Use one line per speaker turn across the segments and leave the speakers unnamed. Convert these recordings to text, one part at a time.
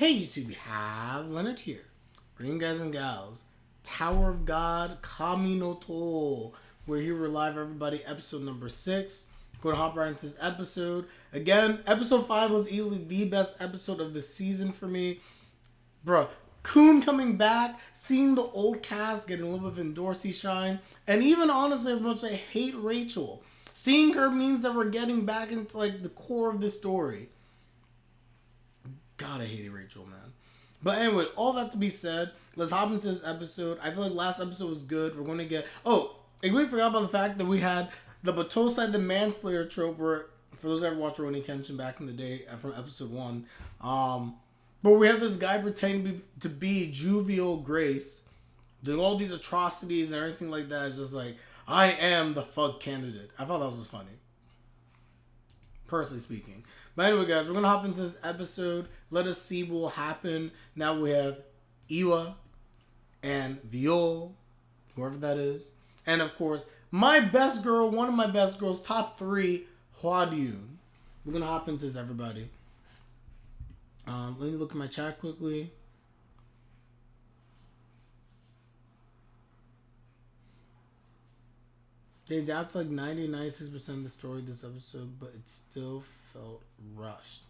Hey YouTube, we have Leonard here. Bringing guys and gals. Tower of God, Kami no To. We're here, we're live, everybody. Episode number 6. Going to hop right into this episode. Again, episode 5 was easily the best episode of the season for me. Bruh, Kun coming back, seeing the old cast getting a little bit of Endorsey shine. And even honestly, as much as I hate Rachel, seeing her means that we're getting back into like the core of the story. God, I hated Rachel, man. But anyway, all that to be said, let's hop into this episode. I feel like last episode was good. We're going to get... Oh, I completely forgot about the fact that we had the Batosai the Manslayer trope where, for those that ever watched Rurouni Kenshin back in the day from episode 1, but we have this guy pretending to be Jovial Grace, doing all these atrocities and everything like that. It's just like, I am the fuck candidate. I thought that was just funny. Personally speaking. But anyway, guys, we're going to hop into this episode. Let us see what will happen. Now we have Iwa and Viole, whoever that is. And, of course, my best girl, one of my best girls, top 3, Hwadyun. We're going to hop into this, everybody. Let me look at my chat quickly. They adapted like 90-96% of the story this episode, but it still felt rushed.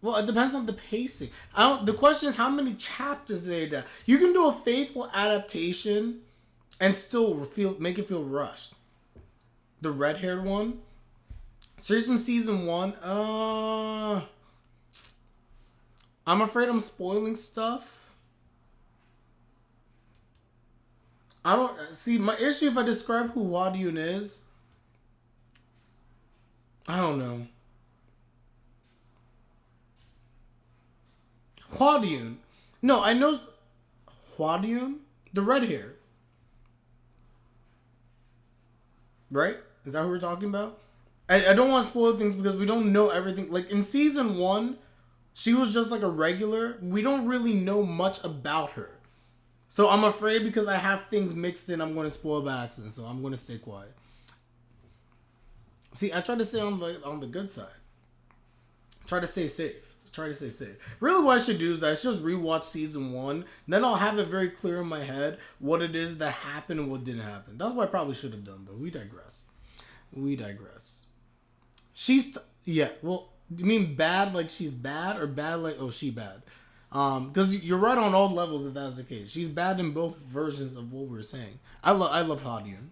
Well, it depends on the pacing. The question is, how many chapters they adapt? You can do a faithful adaptation and still make it feel rushed. The red-haired one, series from season 1. I'm afraid I'm spoiling stuff. I don't see my issue if I describe who Hwadyun is. I don't know. Hwadyun. No, I know Hwadyun, the red hair. Right? Is that who we're talking about? I don't want to spoil things because we don't know everything. Like in season 1, she was just like a regular. We don't really know much about her. So I'm afraid because I have things mixed in, I'm going to spoil by accident. So I'm going to stay quiet. See, I try to stay on the good side. Try to stay safe. Really what I should do is I should just rewatch season 1. Then I'll have it very clear in my head what it is that happened and what didn't happen. That's what I probably should have done, but we digress. Yeah, well, you mean bad like she's bad or bad like, oh, she bad? Because you're right on all levels if that's the case. She's bad in both versions of what we're saying. I love Hwadyun.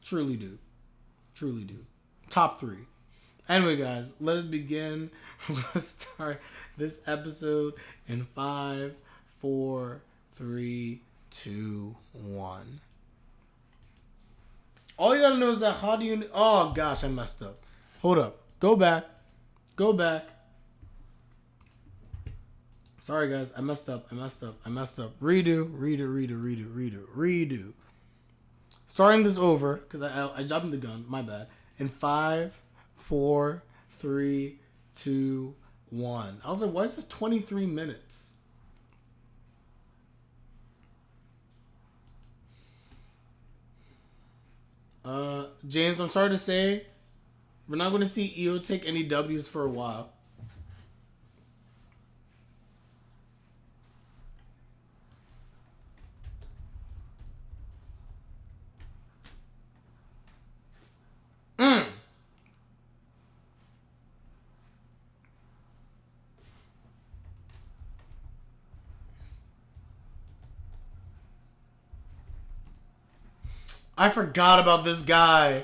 Truly do. Top 3. Anyway, guys, let us begin. We're going to start this episode in 5, 4, 3, 2, 1. All you gotta know is that Hwadyun... Oh, gosh, I messed up. Hold up. Go back. Sorry, guys. I messed up. Redo. Starting this over, because I jumped the gun. My bad. In 5, 4, 3, 2, 1. I was like, why is this 23 minutes? James, I'm sorry to say, we're not going to see Io take any W's for a while. I forgot about this guy.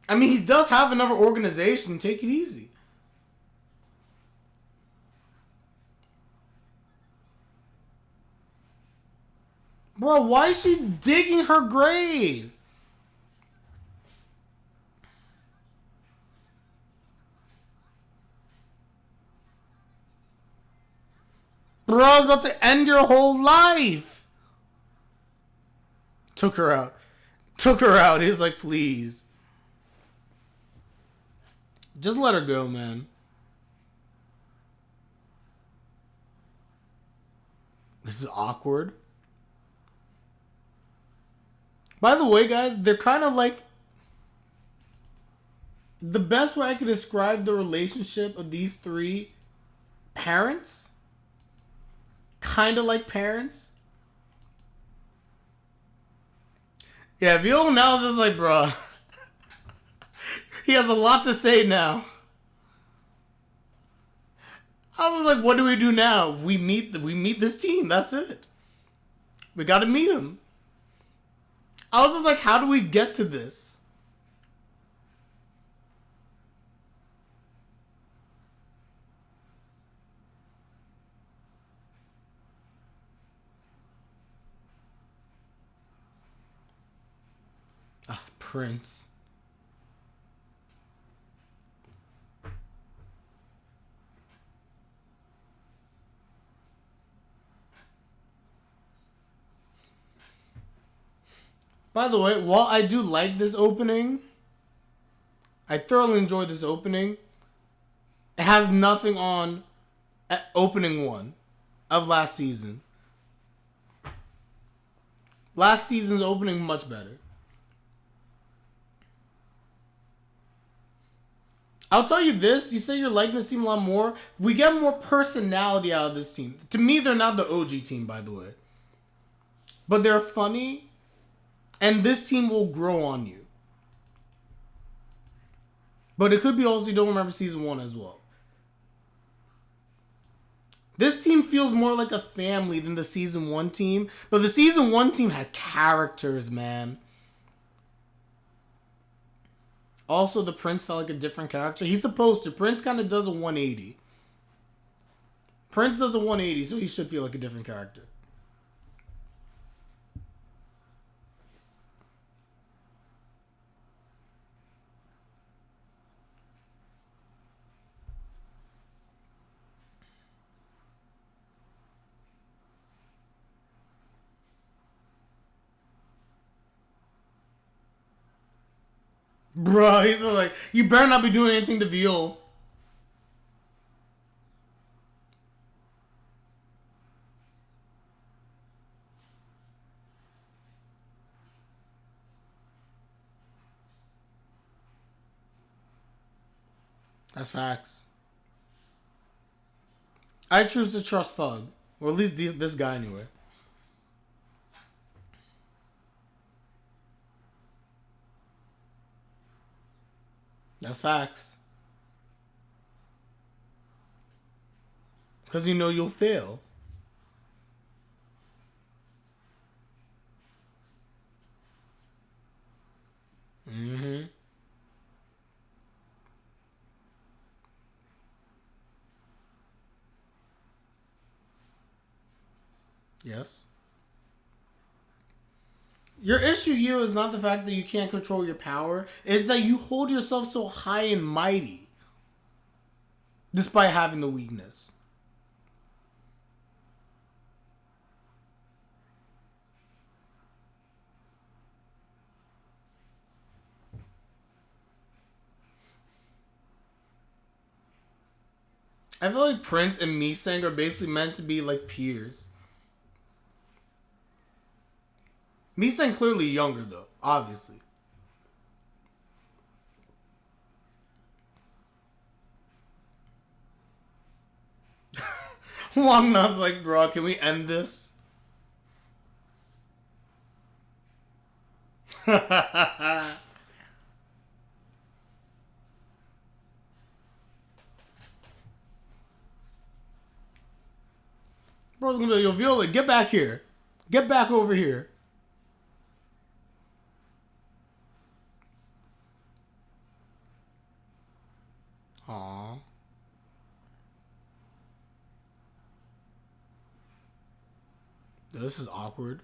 I mean, he does have another organization. Take it easy. Bro, why is she digging her grave? Bro, I was about to end your whole life. Took her out. He's like, please. Just let her go, man. This is awkward. By the way, guys, they're kind of like... The best way I could describe the relationship of these three parents, kind of like parents. Yeah, Viole now is just like, bruh. He has a lot to say now. I was like, what do we do now? We meet this team. That's it. We got to meet him. I was just like, how do we get to this? Ah, Prince. By the way, while I do like this opening, I thoroughly enjoy this opening. It has nothing on opening one of last season. Last season's opening much better. I'll tell you this. You say you're liking this team a lot more. We get more personality out of this team. To me, they're not the OG team, by the way. But they're funny. And this team will grow on you. But it could be also you don't remember season 1 as well. This team feels more like a family than the season 1 team. But the season 1 team had characters, man. Also, the Prince felt like a different character. He's supposed to. Prince kind of does a 180. Prince does a 180, so he should feel like a different character. Bruh, he's like, you better not be doing anything to Viole. That's facts. I choose to trust Thug. Or at least this guy anyway. That's facts. Because you know you'll fail. Mm-hmm. Yes. Your issue here is not the fact that you can't control your power. It's that you hold yourself so high and mighty. Despite having the weakness. I feel like Prince and Misang are basically meant to be like peers. Misang clearly younger though, obviously. Wangnan's like, bro, can we end this? Bro's gonna be like, yo, Viole, get back here. Get back over here. Aww. This is awkward.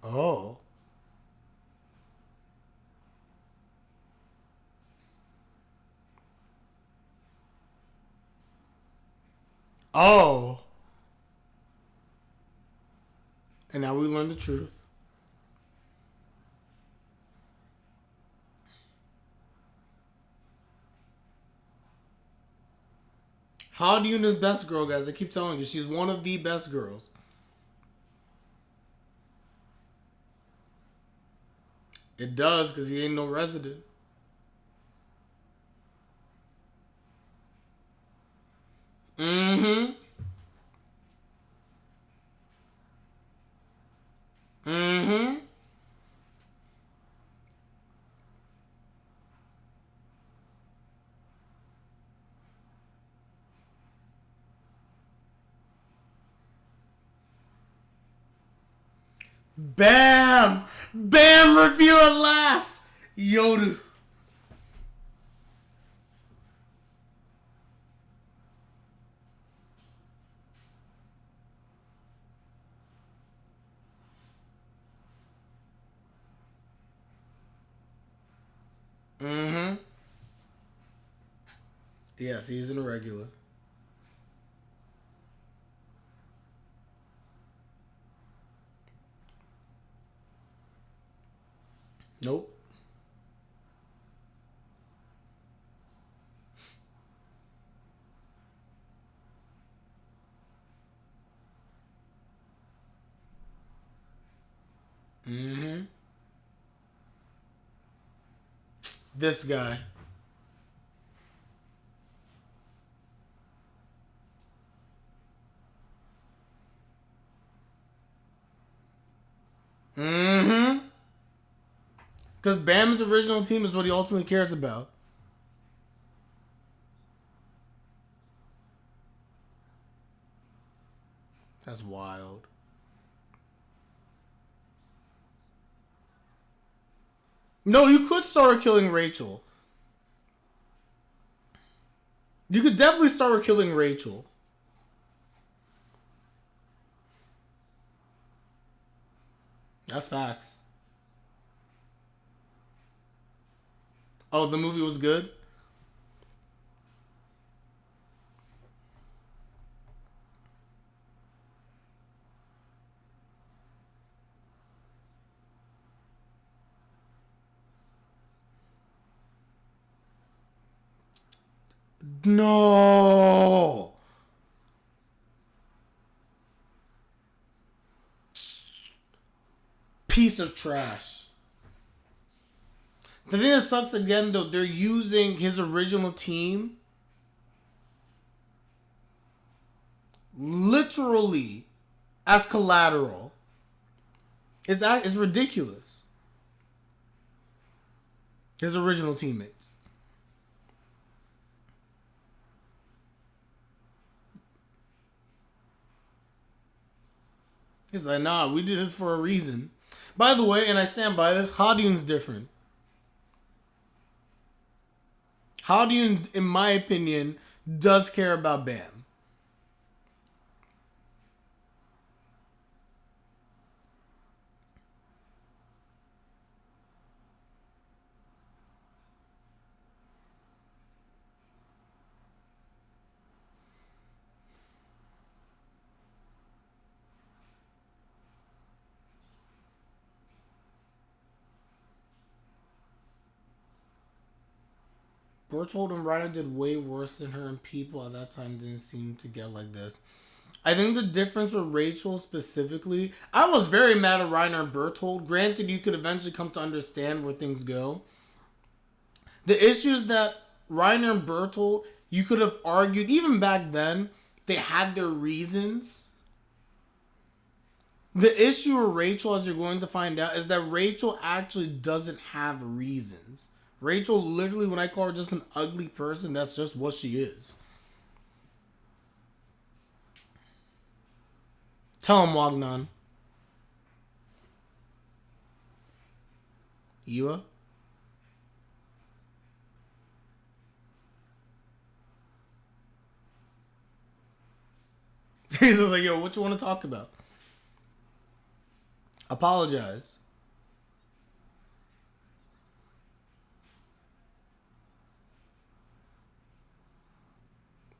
Oh. Oh. And now we learn the truth. Haldun is best girl, guys. I keep telling you, she's one of the best girls. It does, because he ain't no resident. Mm-hmm. Mm-hmm. Bam! Bam! Reveal at last! Yoda. Mm-hmm. Yes, he's an irregular. Nope. Mm-hmm. This guy. Mm-hmm. Because Bam's original team is what he ultimately cares about. That's wild. No, you could start killing Rachel. You could definitely start killing Rachel. That's facts. Oh, the movie was good? No. Piece of trash. The thing that sucks again, though, they're using his original team literally as collateral. It's ridiculous. His original teammates. He's like, nah, we did this for a reason. By the way, and I stand by this, Haldun's different. Haldun, in my opinion, does care about Bam. Bertold and Ryder did way worse than her, and people at that time didn't seem to get like this. I think the difference with Rachel specifically, I was very mad at Reiner and Bertold. Granted, you could eventually come to understand where things go. The issue is that Reiner and Bertold, you could have argued, even back then, they had their reasons. The issue with Rachel, as you're going to find out, is that Rachel actually doesn't have reasons. Rachel, literally, when I call her just an ugly person, that's just what she is. Tell him, Wangnan. Iwa? He's just like, yo, what you want to talk about? Apologize.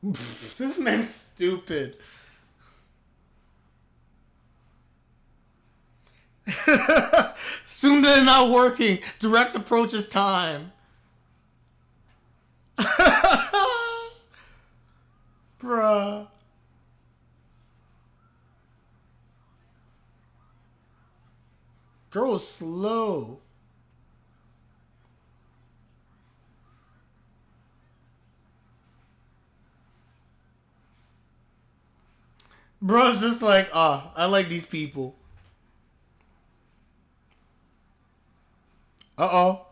This man's stupid. Soon they're not working. Direct approach is time. Bruh. Girl was slow. Bro's just like, I like these people. Uh-oh.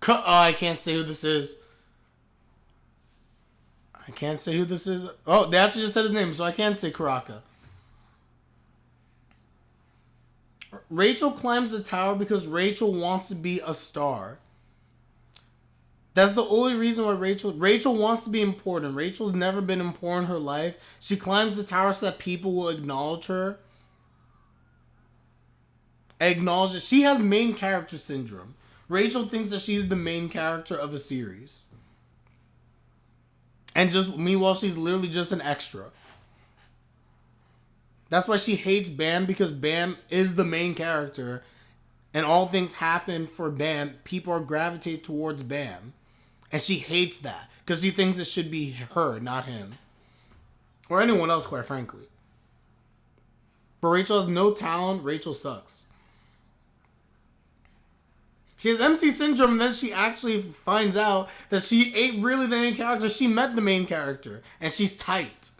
I can't say who this is. I can't say who this is. Oh, they actually just said his name, so I can't say Karaka. Rachel climbs the tower because Rachel wants to be a star. That's the only reason why Rachel wants to be important. Rachel's never been important in her life. She climbs the tower so that people will acknowledge her. Acknowledge that she has main character syndrome. Rachel thinks that she's the main character of a series. And just meanwhile, she's literally just an extra. That's why she hates Bam, because Bam is the main character. And all things happen for Bam. People are gravitate towards Bam. And she hates that. Because she thinks it should be her, not him. Or anyone else, quite frankly. But Rachel has no talent. Rachel sucks. She has MC syndrome, and then she actually finds out that she ain't really the main character. She met the main character. And she's tight.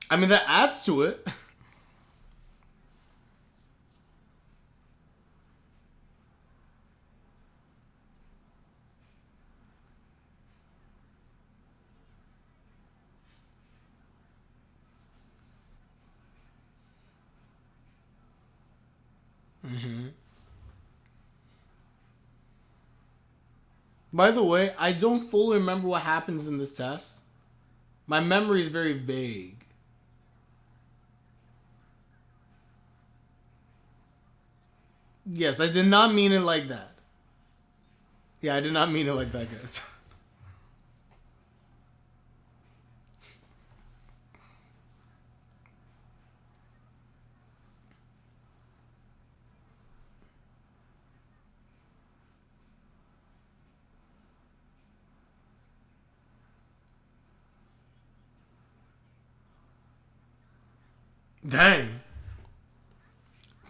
I mean, that adds to it. Mm-hmm. By the way, I don't fully remember what happens in this test. My memory is very vague. Yes, I did not mean it like that. Yeah, I did not mean it like that, guys. Dang.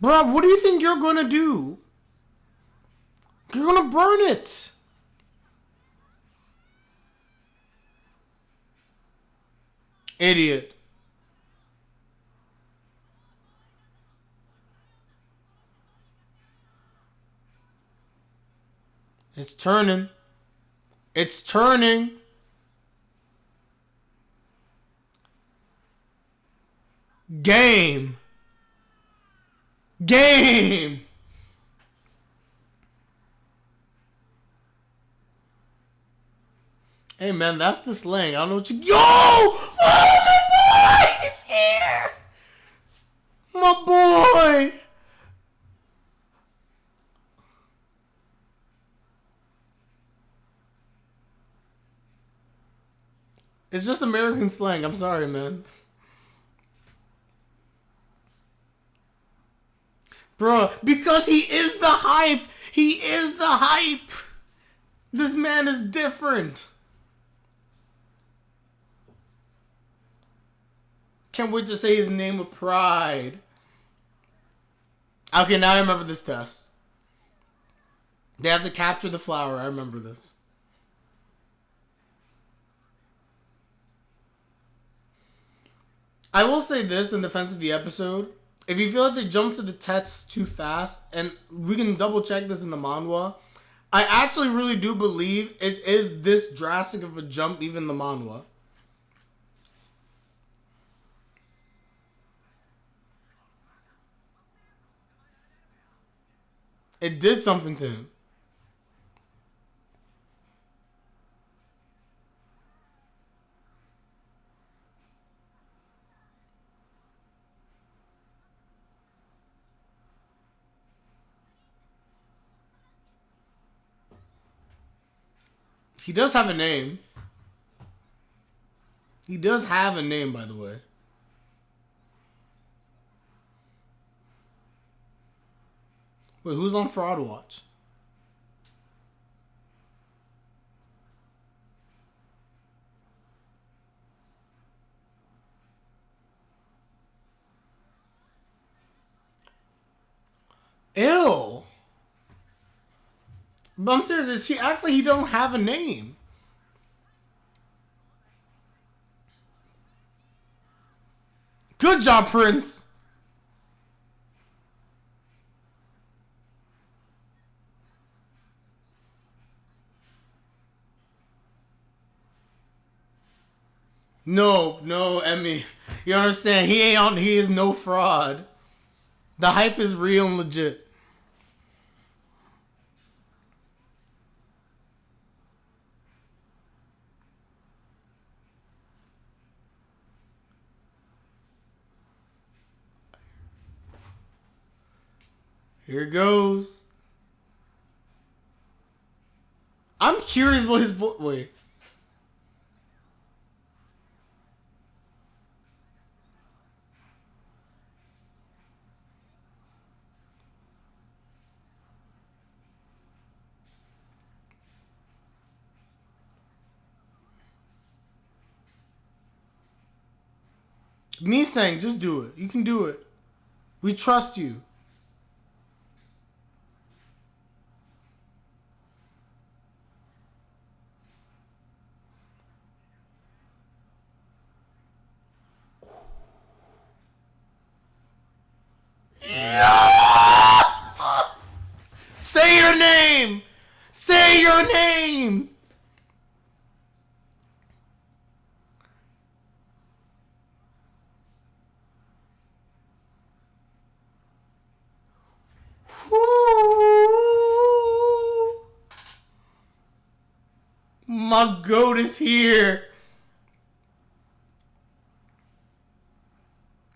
Bro, what do you think you're gonna do? You're gonna burn it. Idiot. It's turning. It's turning. Game. Game. Hey man, that's the slang. I don't know what you. Yo! Oh my boy! He's here! My boy! It's just American slang. I'm sorry, man. Bro, because he is the hype. He is the hype. This man is different. Can't wait to say his name with pride. Okay, now I remember this test. They have to capture the flower. I remember this. I will say this in defense of the episode. If you feel like they jump to the text too fast, and we can double check this in the manhwa, I actually really do believe it is this drastic of a jump, even the manhwa. It did something to him. He does have a name. He does have a name, by the way. Wait, who's on Fraud Watch? Ew. But I'm serious, she acts like he don't have a name. Good job, Prince. No, Emmy. You understand? He is no fraud. The hype is real and legit. Here goes. I'm curious what his voice. Wait. Me saying, just do it. You can do it. We trust you. Yeah! Say your name! Say your name! My goat is here.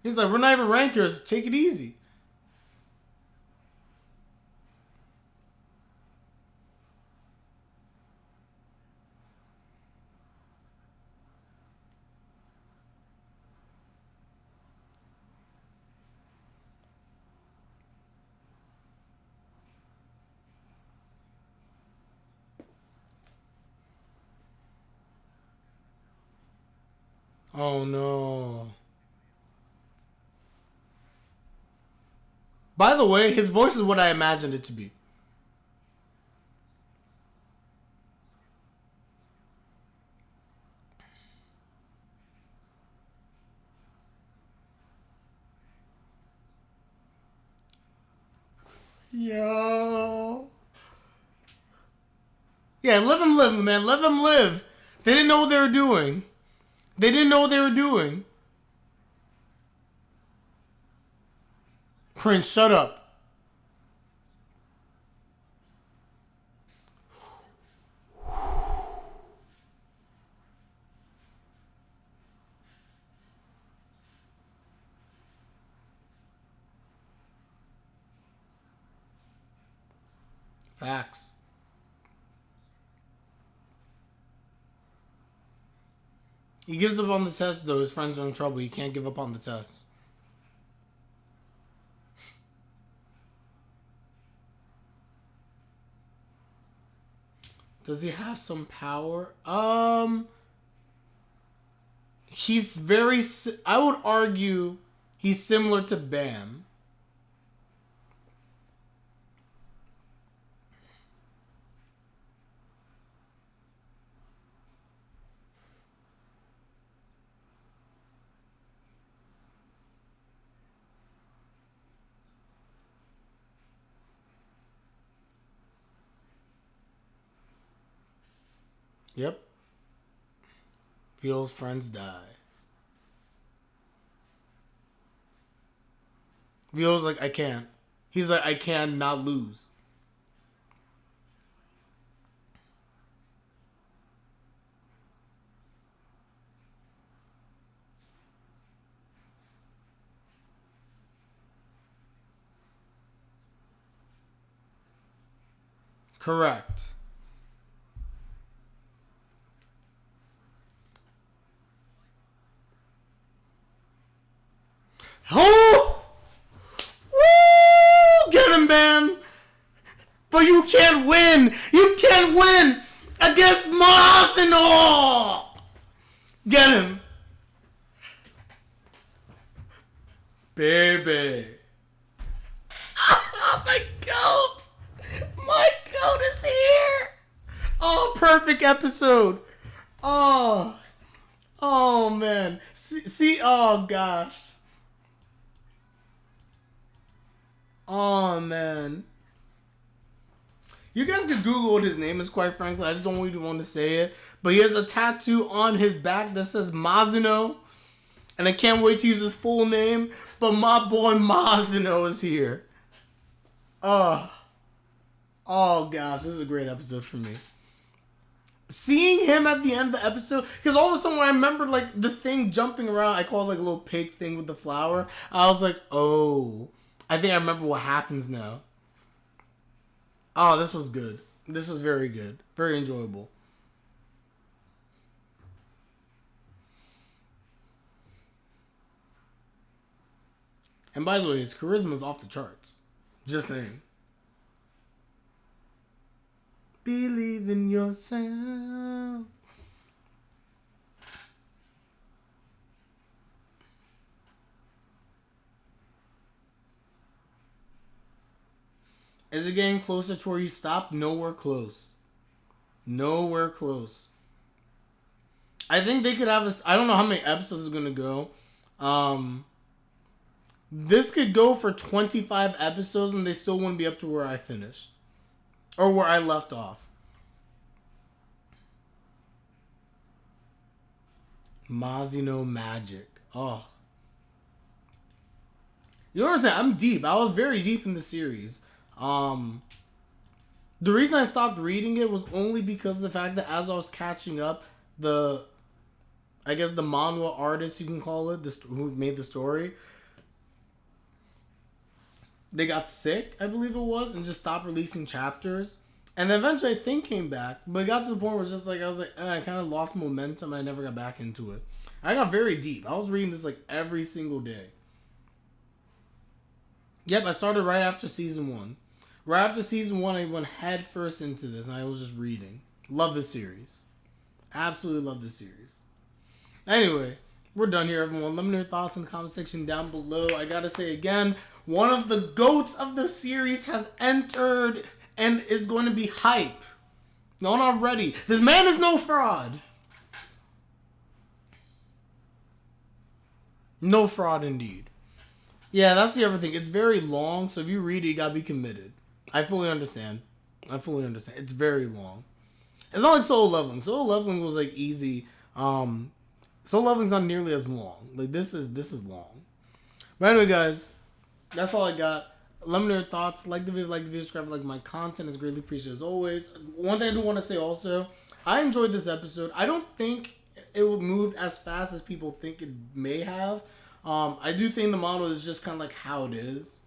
He's like, we're not even rankers. Take it easy. Oh no. By the way, his voice is what I imagined it to be. Yo. Yeah, let them live, man. Let them live. They didn't know what they were doing. They didn't know what they were doing. Prince, shut up. Facts. He gives up on the test, though. His friends are in trouble. He can't give up on the test. Does he have some power? He's very... I would argue he's similar to Bam. Yep. Viole's friends die. Viole's like, I can't. He's like, I can not lose. Correct. but you can't win. You can't win against MAZINOOO. Get him. Baby. Oh, my goat. My goat is here. Oh, perfect episode. Oh man. See, oh gosh. Oh man. You guys can Google what his name is, quite frankly. I just don't really want to say it. But he has a tattoo on his back that says MAZINOOO. And I can't wait to use his full name. But my boy MAZINOOO is here. Oh gosh, this is a great episode for me. Seeing him at the end of the episode, because all of a sudden when I remember like the thing jumping around, I call it like a little pig thing with the flower. I was like, oh, I think I remember what happens now. Oh, this was good. This was very good. Very enjoyable. And by the way, his charisma is off the charts. Just saying. Believe in yourself. Is it getting closer to where you stopped? Nowhere close. Nowhere close. I think they could have a... I don't know how many episodes it's going to go. This could go for 25 episodes and they still wouldn't be up to where I finished. Or where I left off. MAZINOOO magic. Oh. You understand? I'm deep. I was very deep in the series. The reason I stopped reading it was only because of the fact that as I was catching up, I guess the manga artist, you can call it, who made the story, they got sick, I believe it was, and just stopped releasing chapters. And then eventually I think came back, but it got to the point where it's just like, I was like, I kind of lost momentum and I never got back into it. I got very deep. I was reading this like every single day. Yep, I started right after season 1. Right after season 1, I went head first into this and I was just reading. Love this series. Absolutely love this series. Anyway, we're done here, everyone. Let me know your thoughts in the comment section down below. I gotta say again, one of the GOATs of the series has entered and is going to be hype. Not already. This man is no fraud. No fraud indeed. Yeah, that's the other thing. It's very long, so if you read it, you gotta be committed. I fully understand. It's very long. It's not like Solo Leveling. Solo Leveling was like easy. Solo Leveling's not nearly as long. Like this is long. But anyway, guys, that's all I got. Let me know your thoughts. Like the video, subscribe, like my content is greatly appreciated as always. One thing I do want to say also, I enjoyed this episode. I don't think it would move as fast as people think it may have. I do think the manga is just kind of like how it is.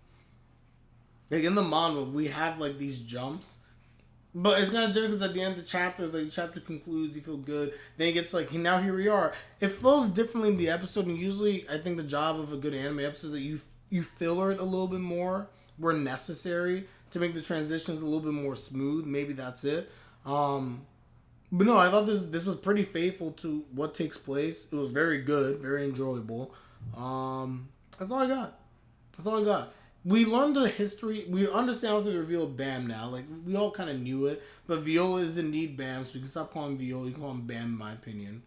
Like in the manga, we have like these jumps, but it's kind of different because at the end of the chapter, like the chapter concludes, you feel good. Then it gets like, now here we are. It flows differently in the episode, and usually I think the job of a good anime episode is that you filler it a little bit more where necessary to make the transitions a little bit more smooth. Maybe that's it. But no, I thought this was pretty faithful to what takes place. It was very good, very enjoyable. That's all I got. We learned the history. We understand how to reveal Bam now. Like, we all kind of knew it. But Viole is indeed Bam, so you can stop calling Viole. You can call him Bam, in my opinion.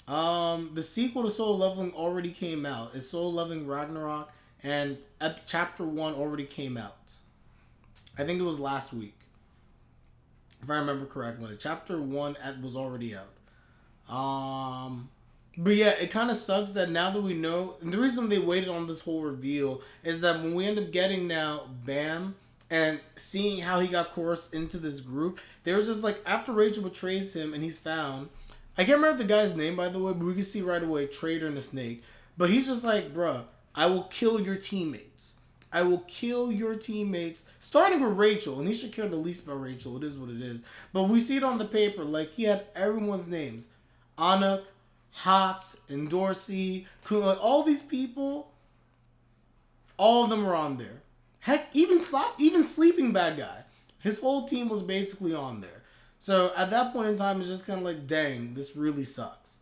The sequel to Solo Leveling already came out. It's Solo Leveling Ragnarok, and Chapter 1 already came out. I think it was last week, if I remember correctly. Chapter 1 was already out. But yeah, it kind of sucks that now that we know, and the reason they waited on this whole reveal is that when we end up getting now Bam and seeing how he got coerced into this group, they were just like, after Rachel betrays him and he's found, I can't remember the guy's name, by the way, but we can see right away, Traitor and the Snake. But he's just like, bruh, I will kill your teammates. I will kill your teammates, starting with Rachel, and he should care the least about Rachel. It is what it is. But we see it on the paper, like he had everyone's names. Anak, Hots, and Dorsey, like all these people, all of them were on there. Heck, even sleeping bad guy. His whole team was basically on there. So at that point in time, it's just kind of like, dang, this really sucks.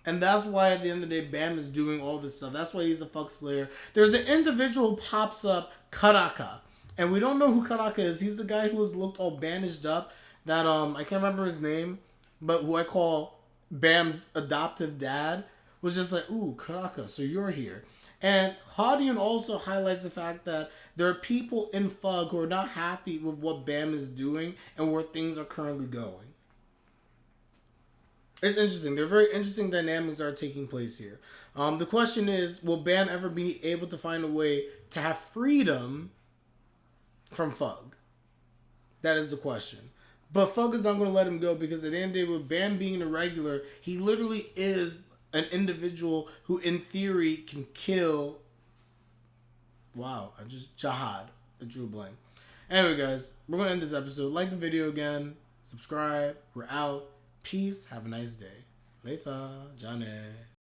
And that's why at the end of the day, Bam is doing all this stuff. That's why he's a fuck slayer. There's an individual who pops up, Karaka. And we don't know who Karaka is. He's the guy who was looked all bandaged up. That, I can't remember his name. But who I call Bam's adoptive dad. Was just like, ooh, Karaka, so you're here. And Hadian also highlights the fact that there are people in Fug who are not happy with what Bam is doing and where things are currently going. It's interesting. There are very interesting dynamics that are taking place here. The question is, will Bam ever be able to find a way to have freedom from Fug? That is the question. But Fug is not going to let him go because at the end of the day, with Bam being a regular, he literally is an individual who, in theory, can kill. Wow, Jihad. I drew a blank. Anyway, guys, we're going to end this episode. Like the video again. Subscribe. We're out. Peace. Have a nice day. Later. Johnny.